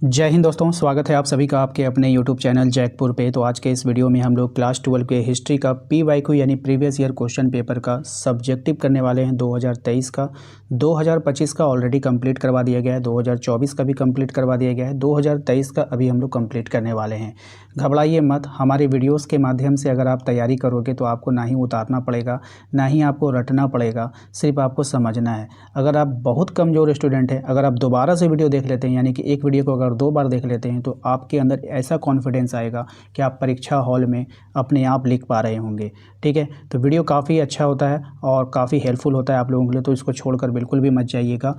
जय हिंद दोस्तों, स्वागत है आप सभी का आपके अपने YouTube चैनल जैकपुर पे। तो आज के इस वीडियो में हम लोग क्लास 12 के हिस्ट्री का PYQ यानी प्रीवियस ईयर क्वेश्चन पेपर का सब्जेक्टिव करने वाले हैं। 2023 का, 2025 का ऑलरेडी कंप्लीट करवा दिया गया है, 2024 का भी कंप्लीट करवा दिया गया है, 2023 का अभी हम लोग कंप्लीट करने वाले हैं। घबराइए मत, हमारे वीडियोज़ के माध्यम से अगर आप तैयारी करोगे तो आपको ना ही उतारना पड़ेगा, ना ही आपको रटना पड़ेगा, सिर्फ आपको समझना है। अगर आप बहुत कमज़ोर स्टूडेंट हैं, अगर आप दोबारा से वीडियो देख लेते हैं, यानी कि एक वीडियो को अगर 2 बार देख लेते हैं, तो आपके अंदर ऐसा कॉन्फिडेंस आएगा कि आप परीक्षा हॉल में अपने आप लिख पा रहे होंगे। ठीक है, तो वीडियो काफ़ी अच्छा होता है और काफ़ी हेल्पफुल होता है आप लोगों के लिए, तो इसको छोड़कर बिल्कुल भी मत जाइएगा।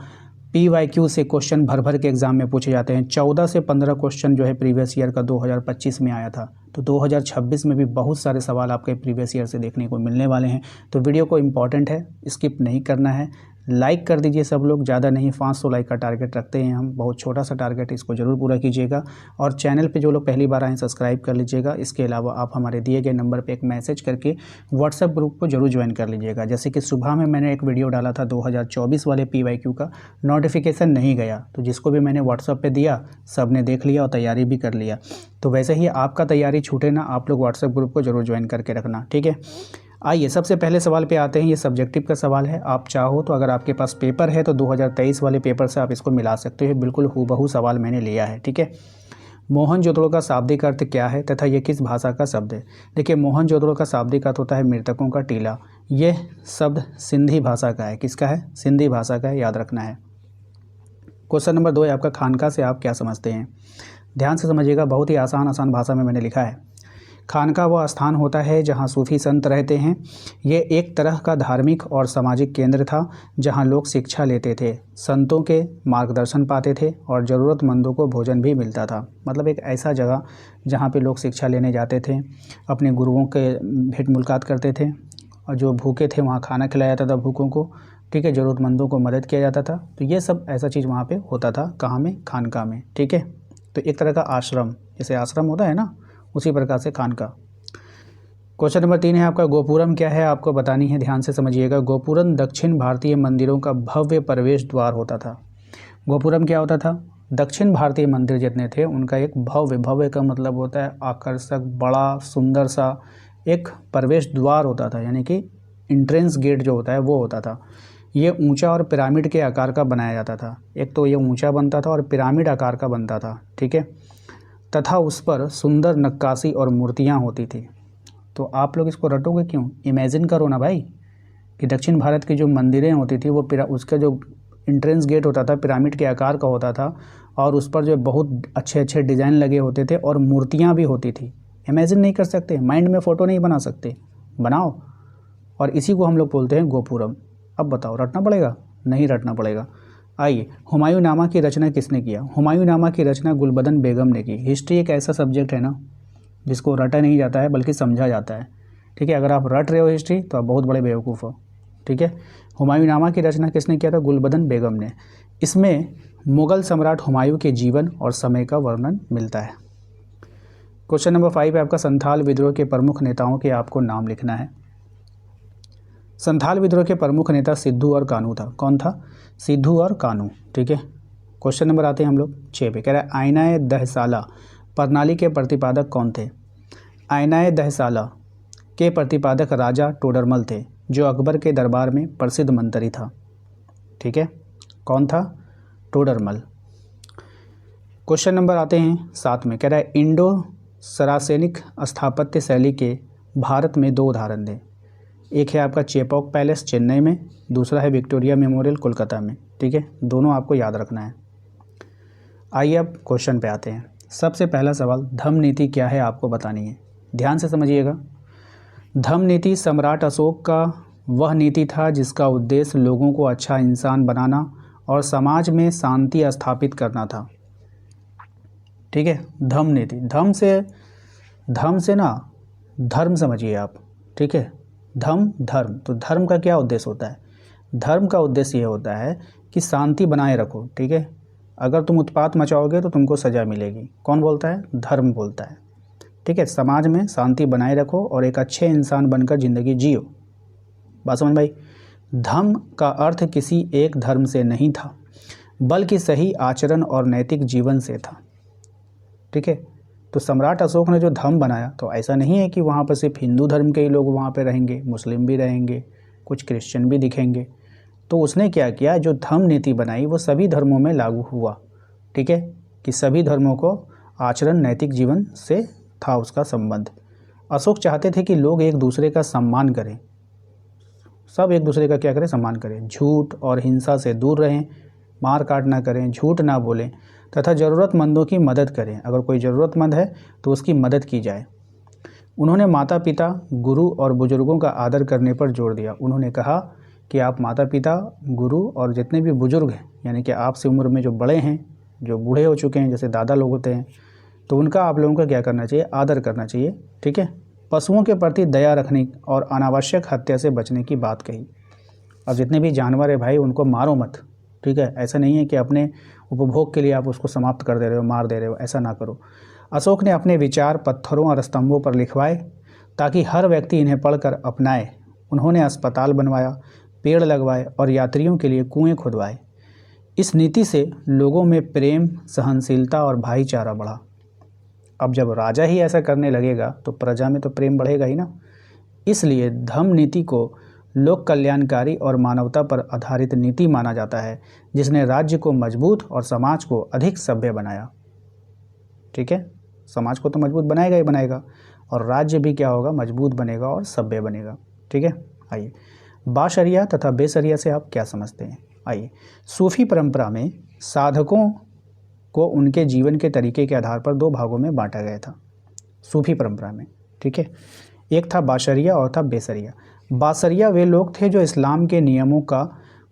PYQ से क्वेश्चन भर भर के एग्ज़ाम में पूछे जाते हैं। 14 से 15 क्वेश्चन जो है प्रीवियस ईयर का 2025 में आया था, तो 2026 में भी बहुत सारे सवाल आपके प्रीवियस ईयर से देखने को मिलने वाले हैं। तो वीडियो को इम्पॉर्टेंट है, स्किप नहीं करना है। लाइक कर दीजिए सब लोग, ज़्यादा नहीं, 500 लाइक का टारगेट रखते हैं हम, बहुत छोटा सा टारगेट, इसको ज़रूर पूरा कीजिएगा। और चैनल पे जो लोग पहली बार आए सब्सक्राइब कर लीजिएगा। इसके अलावा आप हमारे दिए गए नंबर पे एक मैसेज करके व्हाट्सएप ग्रुप को जरूर ज्वाइन कर लीजिएगा। जैसे कि सुबह में मैंने एक वीडियो डाला था 2024 वाले PYQ का, नोटिफिकेशन नहीं गया, तो जिसको भी मैंने व्हाट्सएप पे दिया सब ने देख लिया और तैयारी भी कर लिया। तो वैसे ही आपका तैयारी छूटे ना, आप लोग व्हाट्सएप ग्रुप को जरूर ज्वाइन करके रखना, ठीक है। आइए सबसे पहले सवाल पे आते हैं। ये सब्जेक्टिव का सवाल है। आप चाहो तो अगर आपके पास पेपर है तो 2023 वाले पेपर से आप इसको मिला सकते हो, बिल्कुल हूबहू सवाल मैंने लिया है, ठीक है। मोहनजोदड़ो का शाब्दिक अर्थ क्या है तथा ये किस भाषा का शब्द है? देखिए, मोहनजोदड़ो का शाब्दिक अर्थ होता है मृतकों का टीला। ये शब्द सिंधी भाषा का है। किसका है? सिंधी भाषा का है, याद रखना है। क्वेश्चन नंबर 2 है आपका, खानका से आप क्या समझते हैं? ध्यान से समझिएगा, बहुत ही आसान भाषा में मैंने लिखा है। खानका वह स्थान होता है जहाँ सूफी संत रहते हैं। ये एक तरह का धार्मिक और सामाजिक केंद्र था जहाँ लोग शिक्षा लेते थे, संतों के मार्गदर्शन पाते थे और ज़रूरतमंदों को भोजन भी मिलता था। मतलब एक ऐसा जगह जहाँ पे लोग शिक्षा लेने जाते थे, अपने गुरुओं के भेंट मुलाकात करते थे, और जो भूखे थे वहाँ खाना खिलाया जाता था भूखों को, ठीक है, ज़रूरतमंदों को मदद किया जाता था। तो ये सब ऐसा चीज़ वहाँ पे होता था। कहाँ में? खानका में, ठीक है। तो एक तरह का आश्रम, जैसे आश्रम होता है ना, उसी प्रकार से खानका। क्वेश्चन नंबर 3 है आपका, गोपुरम क्या है? आपको बतानी है, ध्यान से समझिएगा। गोपुरम दक्षिण भारतीय मंदिरों का भव्य प्रवेश द्वार होता था। गोपुरम क्या होता था? दक्षिण भारतीय मंदिर जितने थे उनका एक भव्य का मतलब होता है आकर्षक, बड़ा, सुंदर सा एक प्रवेश द्वार होता था, यानी कि इंट्रेंस गेट जो होता है वो होता था। ये ऊंचा और पिरामिड के आकार का बनाया जाता था। एक तो ये ऊंचा बनता था और पिरामिड आकार का बनता था, ठीक है, तथा उस पर सुंदर नक्काशी और मूर्तियाँ होती थी। तो आप लोग इसको रटोगे क्यों? इमेजिन करो ना भाई, कि दक्षिण भारत की जो मंदिरें होती थी वो उसका जो इंट्रेंस गेट होता था पिरामिड के आकार का होता था, और उस पर जो बहुत अच्छे अच्छे डिज़ाइन लगे होते थे और मूर्तियाँ भी होती थी। इमेजिन नहीं कर सकते? माइंड में फ़ोटो नहीं बना सकते? बनाओ। और इसी को हम लोग बोलते हैं गोपुरम। अब बताओ, रटना पड़ेगा? नहीं रटना पड़ेगा। आइए, हुमायूंनामा की रचना किसने किया? हुमायूंनामा की रचना गुलबदन बेगम ने की। हिस्ट्री एक ऐसा सब्जेक्ट है ना जिसको रटा नहीं जाता है बल्कि समझा जाता है, ठीक है। अगर आप रट रहे हो हिस्ट्री तो आप बहुत बड़े बेवकूफ़ हो, ठीक है। हुमायूंनामा की रचना किसने किया था? गुलबदन बेगम ने। इसमें मुग़ल सम्राट हुमायूं के जीवन और समय का वर्णन मिलता है। क्वेश्चन नंबर 5 है आपका, संथाल विद्रोह के प्रमुख नेताओं के आपको नाम लिखना है। संथाल विद्रोह के प्रमुख नेता सिद्धू और कानू था। कौन था? सिद्धू और कानू, ठीक है। क्वेश्चन नंबर आते हैं हम लोग 6 पे। कह रहा है, आईनाए दहसाला प्रणाली के प्रतिपादक कौन थे? आईनाए दहसाला के प्रतिपादक राजा टोडरमल थे, जो अकबर के दरबार में प्रसिद्ध मंत्री था, ठीक है। कौन था? टोडरमल। क्वेश्चन नंबर आते हैं 7 में। कह रहा है, इंडो सरासेनिक स्थापत्य शैली के भारत में 2 उदाहरण दें। एक है आपका चेपॉक पैलेस चेन्नई में, दूसरा है विक्टोरिया मेमोरियल कोलकाता में, ठीक है। दोनों आपको याद रखना है। आइए अब क्वेश्चन पे आते हैं। सबसे पहला सवाल, धम्म नीति क्या है आपको बतानी है। ध्यान से समझिएगा। धम्म नीति सम्राट अशोक का वह नीति था जिसका उद्देश्य लोगों को अच्छा इंसान बनाना और समाज में शांति स्थापित करना था, ठीक है। धम्म नीति, धम्म से ना धर्म समझिए आप, ठीक है। धर्म, तो धर्म का क्या उद्देश्य होता है? धर्म का उद्देश्य ये होता है कि शांति बनाए रखो, ठीक है। अगर तुम उत्पात मचाओगे तो तुमको सज़ा मिलेगी। कौन बोलता है? धर्म बोलता है, ठीक है। समाज में शांति बनाए रखो और एक अच्छे इंसान बनकर ज़िंदगी जियो। बात समझ भाई? धर्म का अर्थ किसी एक धर्म से नहीं था, बल्कि सही आचरण और नैतिक जीवन से था। ठीक है। तो सम्राट अशोक ने जो धर्म बनाया, तो ऐसा नहीं है कि वहाँ पर सिर्फ हिंदू धर्म के ही लोग वहाँ पर रहेंगे, मुस्लिम भी रहेंगे, कुछ क्रिश्चियन भी दिखेंगे। तो उसने क्या किया, जो धर्म नीति बनाई वो सभी धर्मों में लागू हुआ, ठीक है, कि सभी धर्मों को आचरण नैतिक जीवन से था उसका संबंध। अशोक चाहते थे कि लोग एक दूसरे का सम्मान करें, सब एक दूसरे का क्या करें, सम्मान करें, झूठ और हिंसा से दूर रहें, मार काट ना करें, झूठ ना बोलें तथा ज़रूरतमंदों की मदद करें। अगर कोई ज़रूरतमंद है तो उसकी मदद की जाए। उन्होंने माता पिता, गुरु और बुजुर्गों का आदर करने पर जोर दिया। उन्होंने कहा कि आप माता पिता, गुरु और जितने भी बुजुर्ग हैं, यानी कि आपसे उम्र में जो बड़े हैं, जो बूढ़े हो चुके हैं, जैसे दादा लोग होते हैं, तो उनका आप लोगों का क्या करना चाहिए, आदर करना चाहिए, ठीक है। पशुओं के प्रति दया रखने और अनावश्यक हत्या से बचने की बात कही। अब जितने भी जानवर है भाई, उनको मारो मत, ठीक है। ऐसा नहीं है कि अपने उपभोग के लिए आप उसको समाप्त कर दे रहे हो, मार दे रहे हो, ऐसा ना करो। अशोक ने अपने विचार पत्थरों और स्तंभों पर लिखवाए ताकि हर व्यक्ति इन्हें पढ़कर अपनाए। उन्होंने अस्पताल बनवाया, पेड़ लगवाए और यात्रियों के लिए कुएं खुदवाए। इस नीति से लोगों में प्रेम, सहनशीलता और भाईचारा बढ़ा। अब जब राजा ही ऐसा करने लगेगा तो प्रजा में तो प्रेम बढ़ेगा ही ना। इसलिए धम्म नीति को लोक कल्याणकारी और मानवता पर आधारित नीति माना जाता है, जिसने राज्य को मजबूत और समाज को अधिक सभ्य बनाया, ठीक है। समाज को तो मजबूत बनाएगा ही बनाएगा, और राज्य भी क्या होगा, मजबूत बनेगा और सभ्य बनेगा, ठीक है। आइए, बाशरिया तथा बेशरिया से आप क्या समझते हैं। आइए, सूफी परंपरा में साधकों को उनके जीवन के तरीके के आधार पर दो भागों में बांटा गया था सूफी परंपरा में, ठीक है। एक था बाशरिया और था बेशरिया। बाशरिया वे लोग थे जो इस्लाम के नियमों का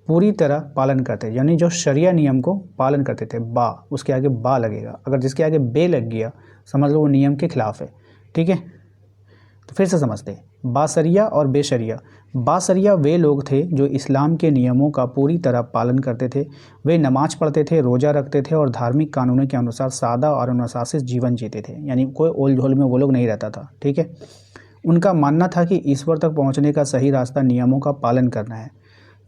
पूरी तरह पालन करते, यानी जो शरिया नियम को पालन करते थे। बा, उसके आगे बा लगेगा, अगर जिसके आगे बे लग गया समझ लो वो नियम के खिलाफ है, ठीक है। तो फिर से समझते हैं, बाशरिया और बेशरिया। बाशरिया वे लोग थे जो इस्लाम के नियमों का पूरी तरह पालन करते थे। वे नमाज पढ़ते थे, रोज़ा रखते थे और धार्मिक कानूनों के अनुसार सादा और अनुशासित जीवन जीते थे, यानी कोई ओल झोल में वो लोग नहीं रहता था, ठीक है। उनका मानना था कि ईश्वर तक पहुंचने का सही रास्ता नियमों का पालन करना है।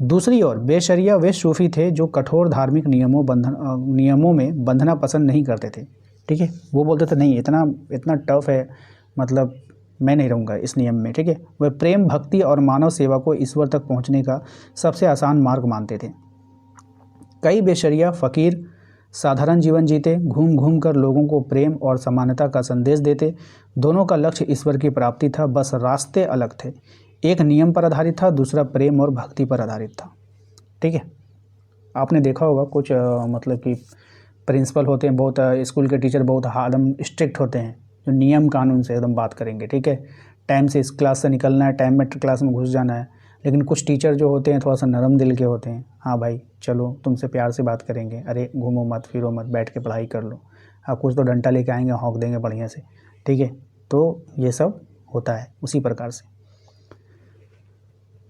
दूसरी ओर बेशरिया वे सूफी थे जो कठोर धार्मिक नियमों में बंधना पसंद नहीं करते थे, ठीक है। वो बोलते थे नहीं, इतना टफ है, मतलब मैं नहीं रहूँगा इस नियम में, ठीक है। वह प्रेम, भक्ति और मानव सेवा को ईश्वर तक पहुँचने का सबसे आसान मार्ग मानते थे। कई बेशरिया फ़कीर साधारण जीवन जीते, घूम घूम कर लोगों को प्रेम और समानता का संदेश देते। दोनों का लक्ष्य ईश्वर की प्राप्ति था, बस रास्ते अलग थे। एक नियम पर आधारित था, दूसरा प्रेम और भक्ति पर आधारित था, ठीक है। आपने देखा होगा कुछ मतलब कि प्रिंसिपल होते हैं, बहुत स्कूल के टीचर बहुत एकदम स्ट्रिक्ट होते हैं, जो नियम कानून से एकदम बात करेंगे, ठीक है। टाइम से इस क्लास से निकलना है, टाइम में क्लास में घुस जाना है। लेकिन कुछ टीचर जो होते हैं थोड़ा सा नरम दिल के होते हैं, हाँ भाई चलो तुमसे प्यार से बात करेंगे, अरे घूमो मत फिरो मत, बैठ के पढ़ाई कर लो। हाँ, कुछ तो डंडा लेके आएंगे, हौंक देंगे बढ़िया से, ठीक है। तो ये सब होता है उसी प्रकार से।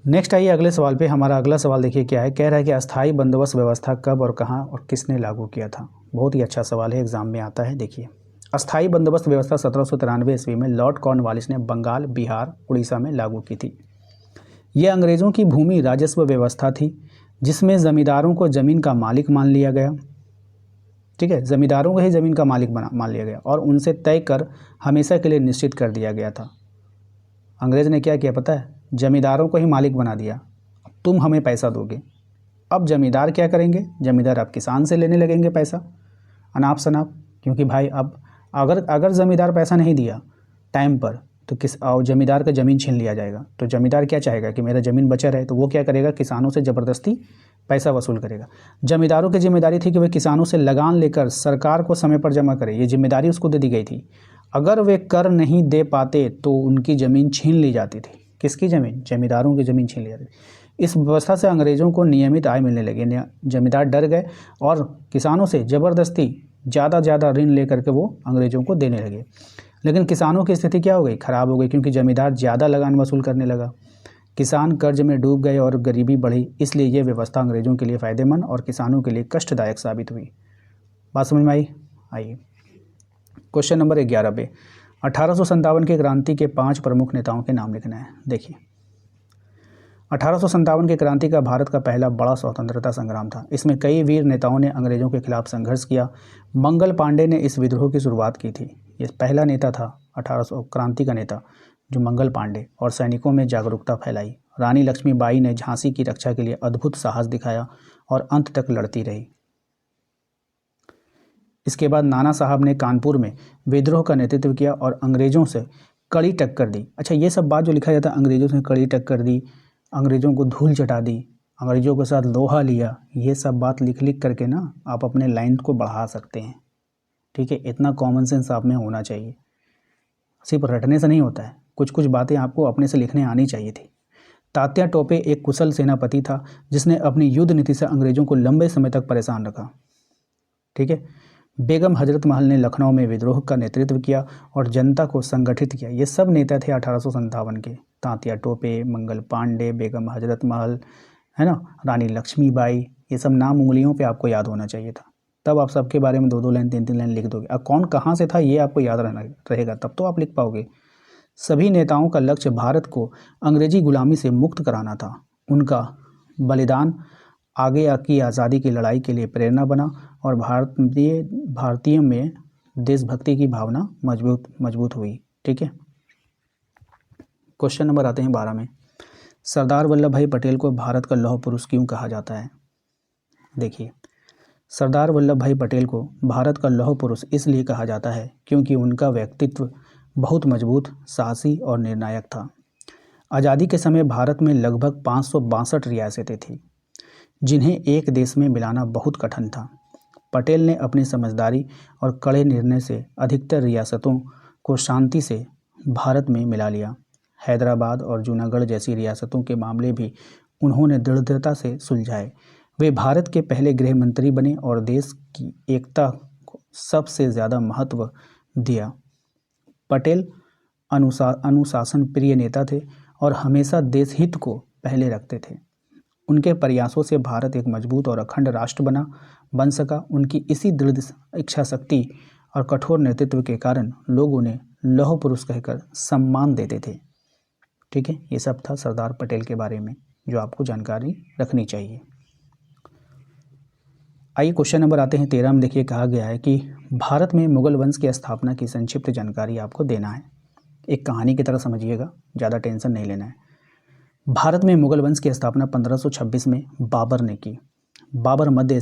नेक्स्ट आइए अगले सवाल पे। हमारा अगला सवाल देखिए क्या है, कह रहा है कि अस्थाई बंदोबस्त व्यवस्था कब और कहाँ और किसने लागू किया था। बहुत ही अच्छा सवाल है, एग्जाम में आता है। देखिए, अस्थाई बंदोबस्त व्यवस्था 1793 ईस्वी में लॉर्ड कॉर्नवालिस ने बंगाल, बिहार, उड़ीसा में लागू की थी। यह अंग्रेज़ों की भूमि राजस्व व्यवस्था थी, जिसमें ज़मींदारों को ज़मीन का मालिक मान लिया गया, ठीक है। ज़मींदारों को ही ज़मीन का मालिक मान लिया गया और उनसे तय कर हमेशा के लिए निश्चित कर दिया गया था। अंग्रेज़ ने क्या किया पता है, ज़मींदारों को ही मालिक बना दिया, तुम हमें पैसा दोगे। अब ज़मींदार क्या करेंगे, ज़मींदार अब किसान से लेने लगेंगे पैसा अनाप शनाप, क्योंकि भाई अब अगर ज़मींदार पैसा नहीं दिया टाइम पर तो ज़मींदार का ज़मीन छीन लिया जाएगा। तो ज़मींदार क्या चाहेगा कि मेरा ज़मीन बचा रहे, तो वो क्या करेगा, किसानों से ज़बरदस्ती पैसा वसूल करेगा। ज़मींदारों की जिम्मेदारी थी कि वे किसानों से लगान लेकर सरकार को समय पर जमा करें, ये जिम्मेदारी उसको दे दी गई थी। अगर वे कर नहीं दे पाते तो उनकी ज़मीन छीन ली जाती थी। किसकी ज़मीन, ज़मींदारों की ज़मीन छीन ली जाती थी। इस व्यवस्था से अंग्रेज़ों को नियमित आय मिलने लगी। ज़मींदार डर गए और किसानों से ज़बरदस्ती ज़्यादा ऋण लेकर के वो अंग्रेज़ों को देने लगे। लेकिन किसानों की स्थिति क्या हो गई, ख़राब हो गई, क्योंकि ज़मींदार ज़्यादा लगान वसूल करने लगा। किसान कर्ज में डूब गए और गरीबी बढ़ी। इसलिए ये व्यवस्था अंग्रेज़ों के लिए फ़ायदेमंद और किसानों के लिए कष्टदायक साबित हुई। बात समझ में आई। आइए क्वेश्चन नंबर 11 पे 1857 की क्रांति के 5 प्रमुख नेताओं के नाम लिखना है। देखिए, 1857 की क्रांति का भारत का पहला बड़ा स्वतंत्रता संग्राम था। इसमें कई वीर नेताओं ने अंग्रेजों के खिलाफ संघर्ष किया। मंगल पांडे ने इस विद्रोह की शुरुआत की थी। ये पहला नेता था 1800 क्रांति का नेता जो मंगल पांडे, और सैनिकों में जागरूकता फैलाई। रानी लक्ष्मीबाई ने झांसी की रक्षा के लिए अद्भुत साहस दिखाया और अंत तक लड़ती रही। इसके बाद नाना साहब ने कानपुर में विद्रोह का नेतृत्व किया और अंग्रेजों से कड़ी टक्कर दी। अच्छा, ये सब बात जो लिखा जाता है, अंग्रेजों से कड़ी टक्कर दी, अंग्रेजों को धूल चटा दी, अंग्रेजों के साथ लोहा लिया, ये सब बात लिख लिख करके ना आप अपने लाइन को बढ़ा सकते हैं। ठीक है, इतना कॉमन सेंस आप में होना चाहिए। सिर्फ रटने से नहीं होता है, कुछ कुछ बातें आपको अपने से लिखने आनी चाहिए थी। तात्या टोपे एक कुशल सेनापति था जिसने अपनी युद्ध नीति से अंग्रेजों को लंबे समय तक परेशान रखा। ठीक है, बेगम हजरत महल ने लखनऊ में विद्रोह का नेतृत्व किया और जनता को संगठित किया। ये सब नेता थे 1857 के। तात्या टोपे, मंगल पांडे, बेगम हजरत महल, है ना, रानी लक्ष्मीबाई, ये सब नाम उंगलियों पे आपको याद होना चाहिए था। तब आप सबके बारे में 2-2 लाइन 3-3 लाइन लिख दोगे। अब कौन कहाँ से था ये आपको याद रहना रहेगा, तब तो आप लिख पाओगे। सभी नेताओं का लक्ष्य भारत को अंग्रेजी गुलामी से मुक्त कराना था। उनका बलिदान आगे की आज़ादी की लड़ाई के लिए प्रेरणा बना और भारतीय में देशभक्ति की भावना मजबूत हुई। ठीक है, क्वेश्चन नंबर आते हैं 12 में। सरदार वल्लभ भाई पटेल को भारत का लौह पुरुष क्यों कहा जाता है? देखिए, सरदार वल्लभ भाई पटेल को भारत का लौह पुरुष इसलिए कहा जाता है क्योंकि उनका व्यक्तित्व बहुत मजबूत, साहसी और निर्णायक था। आज़ादी के समय भारत में लगभग 562 रियासतें थीं जिन्हें एक देश में मिलाना बहुत कठिन था। पटेल ने अपनी समझदारी और कड़े निर्णय से अधिकतर रियासतों को शांति से भारत में मिला लिया। हैदराबाद और जूनागढ़ जैसी रियासतों के मामले भी उन्होंने दृढ़ता से सुलझाए। वे भारत के पहले गृह मंत्री बने और देश की एकता को सबसे ज़्यादा महत्व दिया। पटेल अनुशासन प्रिय नेता थे और हमेशा देश हित को पहले रखते थे। उनके प्रयासों से भारत एक मजबूत और अखंड राष्ट्र बन सका। उनकी इसी दृढ़ इच्छा शक्ति और कठोर नेतृत्व के कारण लोग उन्हें लौह पुरुष कहकर सम्मान देते थे। ठीक है, ये सब था सरदार पटेल के बारे में जो आपको जानकारी रखनी चाहिए। आइए क्वेश्चन नंबर आते हैं 13 में। देखिए, कहा गया है कि भारत में मुगल वंश की स्थापना की संक्षिप्त जानकारी आपको देना है। एक कहानी की तरह समझिएगा, ज़्यादा टेंशन नहीं लेना है। भारत में मुगल वंश की स्थापना 1526 में बाबर ने की। बाबर मध्य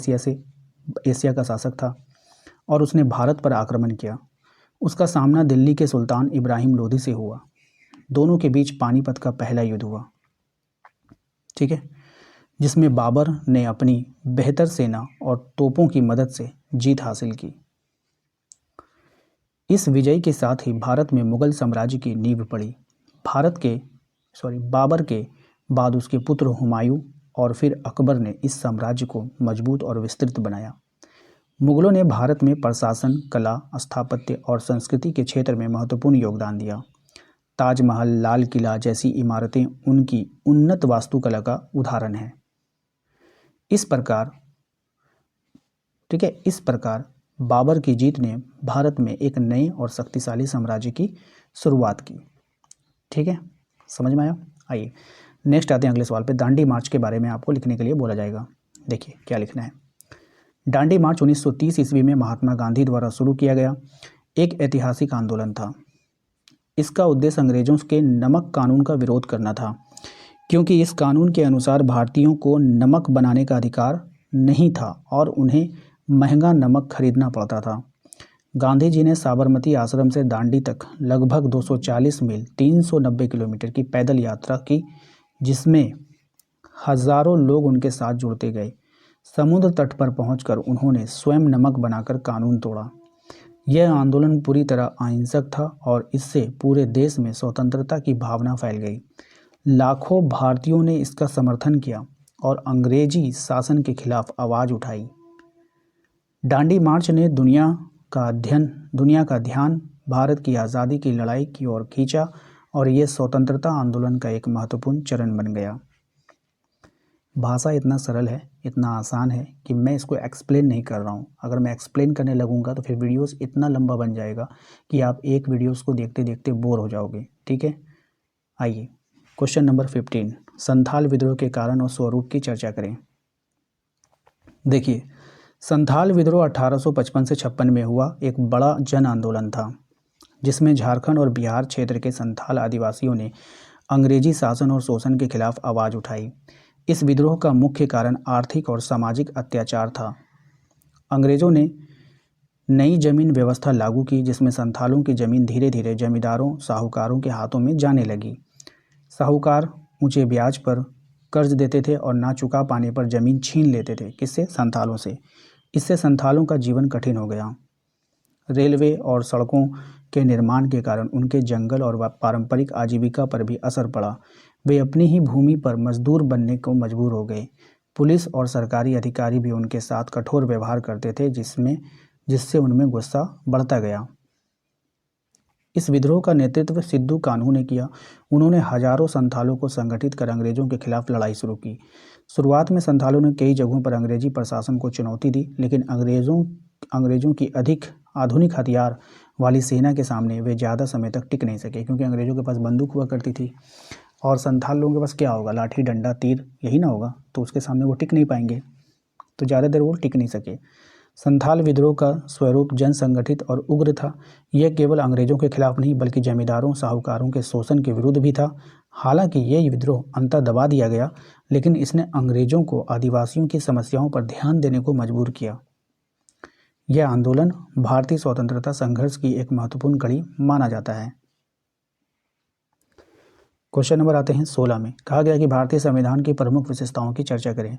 एशिया का शासक था और उसने भारत पर आक्रमण किया। उसका सामना दिल्ली के सुल्तान इब्राहिम लोदी से हुआ। दोनों के बीच पानीपत का पहला युद्ध हुआ। ठीक है, जिसमें बाबर ने अपनी बेहतर सेना और तोपों की मदद से जीत हासिल की। इस विजय के साथ ही भारत में मुगल साम्राज्य की नींव पड़ी। बाबर के बाद उसके पुत्र हुमायूं और फिर अकबर ने इस साम्राज्य को मजबूत और विस्तृत बनाया। मुगलों ने भारत में प्रशासन, कला, स्थापत्य और संस्कृति के क्षेत्र में महत्वपूर्ण योगदान दिया। ताजमहल, लाल किला जैसी इमारतें उनकी उन्नत वास्तुकला का उदाहरण हैं। इस प्रकार बाबर की जीत ने भारत में एक नए और शक्तिशाली साम्राज्य की शुरुआत की। ठीक है, समझ में आया? आइए नेक्स्ट आते हैं अगले सवाल पे। दांडी मार्च के बारे में आपको लिखने के लिए बोला जाएगा। देखिए क्या लिखना है। दांडी मार्च 1930 ईस्वी में महात्मा गांधी द्वारा शुरू किया गया एक ऐतिहासिक आंदोलन था। इसका उद्देश्य अंग्रेजों के नमक कानून का विरोध करना था, क्योंकि इस कानून के अनुसार भारतीयों को नमक बनाने का अधिकार नहीं था और उन्हें महंगा नमक खरीदना पड़ता था। गांधी जी ने साबरमती आश्रम से दांडी तक लगभग 240 मील 390 किलोमीटर की पैदल यात्रा की, जिसमें हजारों लोग उनके साथ जुड़ते गए। समुद्र तट पर पहुंचकर उन्होंने स्वयं नमक बनाकर कानून तोड़ा। यह आंदोलन पूरी तरह अहिंसक था और इससे पूरे देश में स्वतंत्रता की भावना फैल गई। लाखों भारतीयों ने इसका समर्थन किया और अंग्रेजी शासन के खिलाफ आवाज़ उठाई। दांडी मार्च ने दुनिया का ध्यान भारत की आज़ादी की लड़ाई की ओर खींचा और ये स्वतंत्रता आंदोलन का एक महत्वपूर्ण चरण बन गया। भाषा इतना सरल है, इतना आसान है कि मैं इसको एक्सप्लेन नहीं कर रहा हूँ। अगर मैं एक्सप्लेन करने लगूंगा तो फिर वीडियोस इतना लंबा बन जाएगा कि आप एक वीडियोस को देखते देखते बोर हो जाओगे। ठीक है, आइए क्वेश्चन नंबर 15, संथाल विद्रोह के कारण और स्वरूप की चर्चा करें। देखिए, संथाल विद्रोह 1855 से 56 में हुआ एक बड़ा जन आंदोलन था, जिसमें झारखंड और बिहार क्षेत्र के संथाल आदिवासियों ने अंग्रेजी शासन और शोषण के खिलाफ आवाज़ उठाई। इस विद्रोह का मुख्य कारण आर्थिक और सामाजिक अत्याचार था। अंग्रेज़ों ने नई जमीन व्यवस्था लागू की, जिसमें संथालों की जमीन धीरे धीरे जमींदारों साहूकारों के हाथों में जाने लगी। साहूकार ऊंचे ब्याज पर कर्ज देते थे और ना चुका पाने पर जमीन छीन लेते थे। किससे? संथालों से। इससे संथालों का जीवन कठिन हो गया। रेलवे और सड़कों के निर्माण के कारण उनके जंगल और पारंपरिक आजीविका पर भी असर पड़ा। वे अपनी ही भूमि पर मजदूर बनने को मजबूर हो गए। पुलिस और सरकारी अधिकारी भी उनके साथ कठोर व्यवहार करते थे, जिससे उनमें गुस्सा बढ़ता गया। इस विद्रोह का नेतृत्व सिद्धू कान्हू ने किया। उन्होंने हजारों संथालों को संगठित कर अंग्रेजों के खिलाफ लड़ाई शुरू की। शुरुआत में संथालों ने कई जगहों पर अंग्रेजी प्रशासन को चुनौती दी, लेकिन अंग्रेजों की अधिक आधुनिक हथियार वाली सेना के सामने वे ज़्यादा समय तक टिक नहीं सके, क्योंकि अंग्रेजों के पास बंदूक हुआ करती थी और संथाल लोगों के पास क्या होगा? लाठी, डंडा, तीर, यही ना होगा। तो उसके सामने वो टिक नहीं पाएंगे, तो ज़्यादा देर वो टिक नहीं सके। संथाल विद्रोह का स्वरूप जन संगठित और उग्र था। यह केवल अंग्रेजों के खिलाफ नहीं, बल्कि जमींदारों साहूकारों के शोषण के विरुद्ध भी था। हालांकि यह विद्रोह अंततः दबा दिया गया, लेकिन इसने अंग्रेजों को आदिवासियों की समस्याओं पर ध्यान देने को मजबूर किया। यह आंदोलन भारतीय स्वतंत्रता संघर्ष की एक महत्वपूर्ण कड़ी माना जाता है। क्वेश्चन नंबर आते हैं 16 में। कहा गया कि भारतीय संविधान की प्रमुख विशेषताओं की चर्चा करें।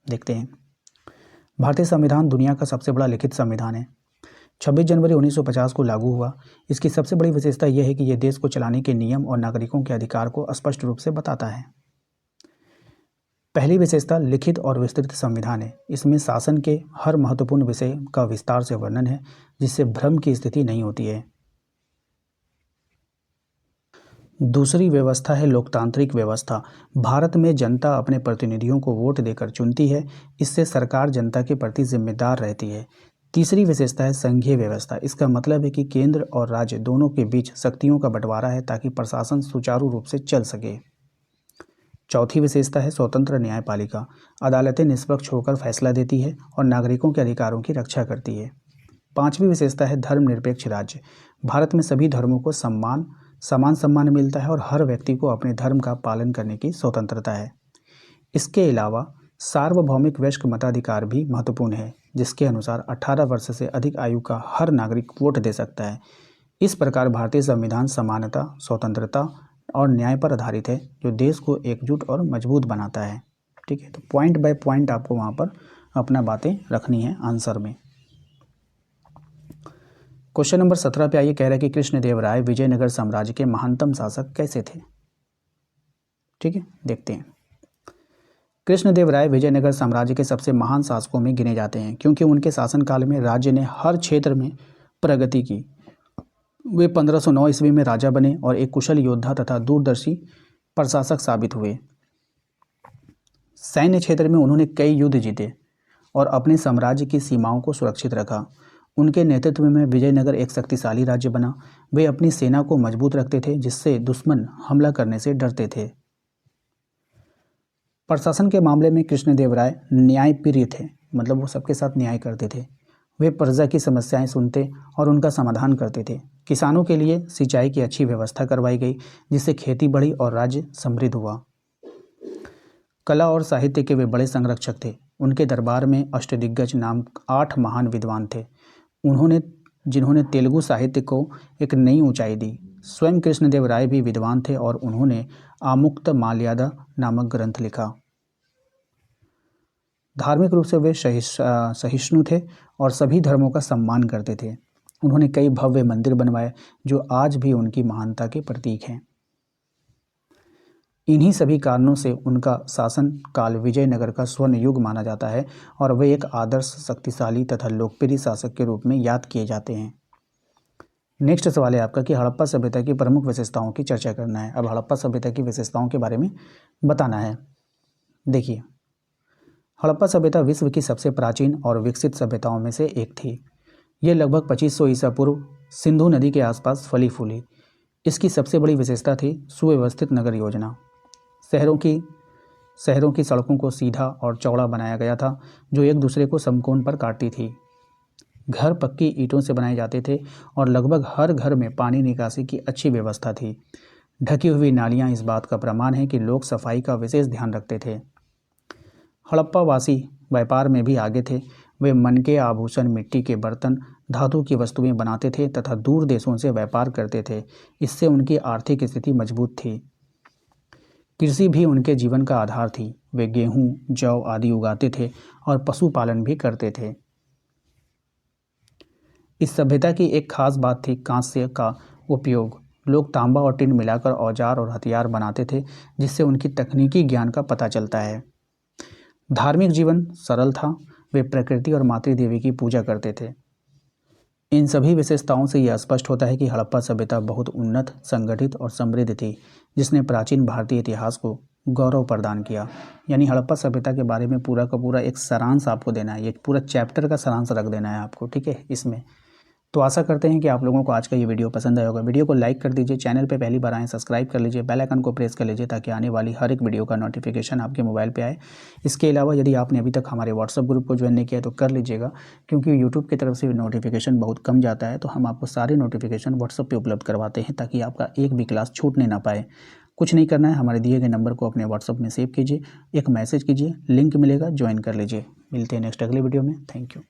देखते हैं। भारतीय संविधान दुनिया का सबसे बड़ा लिखित संविधान है। 26 जनवरी 1950 को लागू हुआ। इसकी सबसे बड़ी विशेषता यह है कि यह देश को चलाने के नियम और नागरिकों के अधिकार को स्पष्ट रूप से बताता है। पहली विशेषता लिखित और विस्तृत संविधान है। इसमें शासन के हर महत्वपूर्ण विषय का विस्तार से वर्णन है, जिससे भ्रम की स्थिति नहीं होती है। दूसरी व्यवस्था है लोकतांत्रिक व्यवस्था। भारत में जनता अपने प्रतिनिधियों को वोट देकर चुनती है। इससे सरकार जनता के प्रति जिम्मेदार रहती है। तीसरी विशेषता है संघीय व्यवस्था। इसका मतलब है कि केंद्र और राज्य दोनों के बीच शक्तियों का बंटवारा है, ताकि प्रशासन सुचारू रूप से चल सके। चौथी विशेषता है स्वतंत्र न्यायपालिका। अदालतें निष्पक्ष होकर फैसला देती है और नागरिकों के अधिकारों की रक्षा करती है। पांचवी विशेषता है धर्मनिरपेक्ष राज्य। भारत में सभी धर्मों को समान सम्मान मिलता है और हर व्यक्ति को अपने धर्म का पालन करने की स्वतंत्रता है। इसके अलावा सार्वभौमिक वयस्क मताधिकार भी महत्वपूर्ण है, जिसके अनुसार 18 वर्ष से अधिक आयु का हर नागरिक वोट दे सकता है। इस प्रकार भारतीय संविधान समानता, स्वतंत्रता और न्याय पर आधारित है, जो देश को एकजुट और मजबूत बनाता है। ठीक है, तो पॉइंट बाय पॉइंट आपको वहाँ पर अपना बातें रखनी है आंसर में। क्वेश्चन नंबर 17 पे आइए। कह रहा है कि कृष्णदेवराय विजयनगर साम्राज्य के महानतम शासक कैसे थे। ठीक है, देखते हैं। कृष्णदेवराय विजयनगर साम्राज्य के सबसे महान शासकों में गिने जाते हैं, क्योंकि उनके शासनकाल में राज्य ने हर क्षेत्र में प्रगति की। वे 1509 ईस्वी में राजा बने और एक कुशल योद्धा तथा दूरदर्शी प्रशासक साबित हुए। सैन्य क्षेत्र में उन्होंने कई युद्ध जीते और अपने साम्राज्य की सीमाओं को सुरक्षित रखा। उनके नेतृत्व में विजयनगर एक शक्तिशाली राज्य बना। वे अपनी सेना को मजबूत रखते थे, जिससे दुश्मन हमला करने से डरते थे। प्रशासन के मामले में कृष्णदेवराय न्यायप्रिय थे, मतलब वो सबके साथ न्याय करते थे। वे प्रजा की समस्याएं सुनते और उनका समाधान करते थे। किसानों के लिए सिंचाई की अच्छी व्यवस्था करवाई गई, जिससे खेती बढ़ी और राज्य समृद्ध हुआ। कला और साहित्य के वे बड़े संरक्षक थे। उनके दरबार में अष्टदिग्गज नाम 8 महान विद्वान थे, जिन्होंने तेलुगु साहित्य को एक नई ऊंचाई दी। स्वयं कृष्णदेवराय भी विद्वान थे और उन्होंने आमुक्त माल्यादा नामक ग्रंथ लिखा। धार्मिक रूप से वे सहिष्णु थे और सभी धर्मों का सम्मान करते थे। उन्होंने कई भव्य मंदिर बनवाए, जो आज भी उनकी महानता के प्रतीक हैं। इन्हीं सभी कारणों से उनका शासन काल विजयनगर का स्वर्ण युग माना जाता है और वे एक आदर्श, शक्तिशाली तथा लोकप्रिय शासक के रूप में याद किए जाते हैं। नेक्स्ट सवाल है आपका कि हड़प्पा सभ्यता की प्रमुख विशेषताओं की चर्चा करना है। अब हड़प्पा सभ्यता की विशेषताओं के बारे में बताना है। देखिए, हड़प्पा सभ्यता विश्व की सबसे प्राचीन और विकसित सभ्यताओं में से एक थी। यह लगभग 2500 ईसा पूर्व सिंधु नदी के आसपास फली फूली। इसकी सबसे बड़ी विशेषता थी सुव्यवस्थित नगर योजना। शहरों की सड़कों को सीधा और चौड़ा बनाया गया था, जो एक दूसरे को समकोण पर काटती थी। घर पक्की ईंटों से बनाए जाते थे और लगभग हर घर में पानी निकासी की अच्छी व्यवस्था थी। ढकी हुई नालियाँ इस बात का प्रमाण है कि लोग सफाई का विशेष ध्यान रखते थे। हड़प्पावासी व्यापार में भी आगे थे। वे मनके आभूषण, मिट्टी के बर्तन, धातु की वस्तुएं बनाते थे तथा दूर देशों से व्यापार करते थे। इससे उनकी आर्थिक स्थिति मजबूत थी। कृषि भी उनके जीवन का आधार थी। वे गेहूँ, जौ आदि उगाते थे और पशुपालन भी करते थे। इस सभ्यता की एक खास बात थी कांस्य का उपयोग। लोग तांबा और टिन मिलाकर औजार और हथियार बनाते थे, जिससे उनकी तकनीकी ज्ञान का पता चलता है। धार्मिक जीवन सरल था। वे प्रकृति और मातृ देवी की पूजा करते थे। इन सभी विशेषताओं से यह स्पष्ट होता है कि हड़प्पा सभ्यता बहुत उन्नत, संगठित और समृद्ध थी, जिसने प्राचीन भारतीय इतिहास को गौरव प्रदान किया। यानी हड़प्पा सभ्यता के बारे में पूरा का पूरा एक सारांश आपको देना है, ये पूरा चैप्टर का सारांश रख देना है आपको, ठीक है इसमें। तो आशा करते हैं कि आप लोगों को आज का ये वीडियो पसंद आया होगा। वीडियो को लाइक कर दीजिए, चैनल पे पहली बार आए सब्सक्राइब कर लीजिए, बेल आइकन को प्रेस कर लीजिए ताकि आने वाली हर एक वीडियो का नोटिफिकेशन आपके मोबाइल पे आए। इसके अलावा यदि आपने अभी तक हमारे व्हाट्सअप ग्रुप को ज्वाइन नहीं किया तो कर लीजिएगा, क्योंकि यूट्यूब की तरफ से नोटिफिकेशन बहुत कम जाता है, तो हम आपको सारे नोटिफिकेशन व्हाट्सअप पर उपलब्ध करवाते हैं ताकि आपका एक भी क्लास छूटने ना पाए। कुछ नहीं करना है, हमारे दिए गए नंबर को अपने व्हाट्सअप में सेव कीजिए, एक मैसेज कीजिए, लिंक मिलेगा, ज्वाइन कर लीजिए। मिलते हैं नेक्स्ट अगले वीडियो में। Thank you.